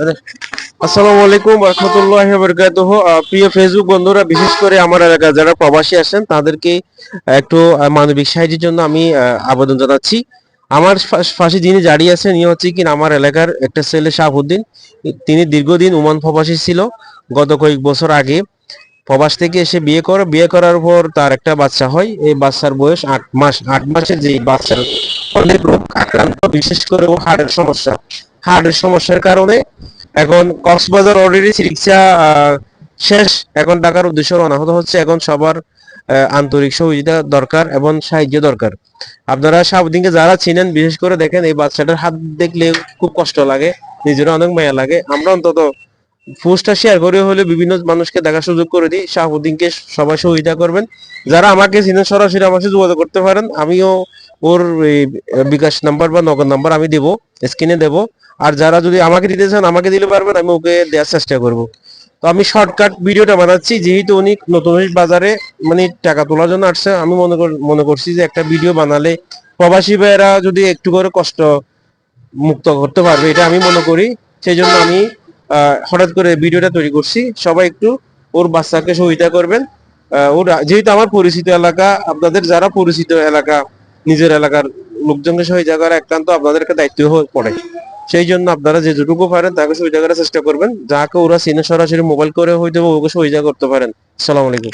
আরে, আসসালামু আলাইকুম রহমতুল্লাহি ওয়া বারাকাতুহু। প্রিয় ফেসবুক বন্ধুরা, বিশেষ করে আমার এলাকায় যারা প্রবাসী আছেন তাদেরকে একটু মানবিক সাহায্যের জন্য আমি আবেদন জানাচ্ছি। আমার পাশে যিনি দাঁড়িয়ে আছেন ইনি হচ্ছে কি আমার এলাকার একটা ছেলে শাহাবুদ্দিন। তিনি দীর্ঘদিন ওমান প্রবাসী ছিল। গত কয়েক বছর আগে প্রবাস থেকে এসে বিয়ে করার পর তার একটা বাচ্চা হয়। এই বাচ্চার বয়স 8 মাস। 8 মাসের যে বাচ্চার অনেক রোগ আক্রান্ত, বিশেষ করে ও হার্টের সমস্যার কারণে এখন কক্সবাজার অলরেডি চিকিৎসা শেষ। এখন ঢাকার উদ্দেশ্যে রওনা হতে হচ্ছে। এখন সবার আন্তরিক সহযোগিতা দরকার এবং সাহায্য দরকার। আপনারা শাহাবুদ্দিনকে যারা চিনেন, বিশেষ করে দেখেন এই বাচ্চাটার হাত দেখলে খুব কষ্ট লাগে, নিজেরও অনেক মায়া লাগে। আমরা অন্তত পোস্টটা শেয়ার করে হলে বিভিন্ন মানুষকে দেখার সুযোগ করে দিই। শাহাবুদ্দিনকে সবাই সহযোগিতা করবেন। যারা আমাকে চিনেন সরাসরি আমার সাথে যোগাযোগ করতে পারেন। আমিও ওর এই বিকাশ নাম্বার বা নগদ নাম্বার আমি দেবো, স্ক্রিনে দেবো। আর যারা যদি আমাকে দিতে চান আমাকে দিলে পারবেন, আমি ওকে দেওয়ার চেষ্টা করব। তো আমি শর্টকাট ভিডিওটা বানাচ্ছি, যেহেতু উনি নতুন বাজারে মানে টাকা তোলার জন্য আসছে। আমি মনে করছি যে একটা ভিডিও বানালে প্রবাসী ভাইয়েরা যদি একটু করে কষ্ট মুক্ত করতে পারবে, এটা আমি মনে করি। সেই জন্য আমি হঠাৎ করে ভিডিওটা তৈরি করছি। সবাই একটু ওর বাচ্চাকে সহযোগিতা করবেন। ওর যেহেতু আমার পরিচিত এলাকা, আপনাদের যারা পরিচিত এলাকা, নিজের এলাকার লোকজনকে সহযোগিতা করা একান্ত আপনাদের একটা দায়িত্ব হয়ে পড়ে। সেই জন্য আপনারা যে যেটুকু পারেন তাকে সহযোগিতা করার চেষ্টা করবেন। যাকে ওরা চিনে সরাসরি মোবাইল করে হয়তো ওকে সহযোগিতা করতে পারেন। আসসালামু আলাইকুম।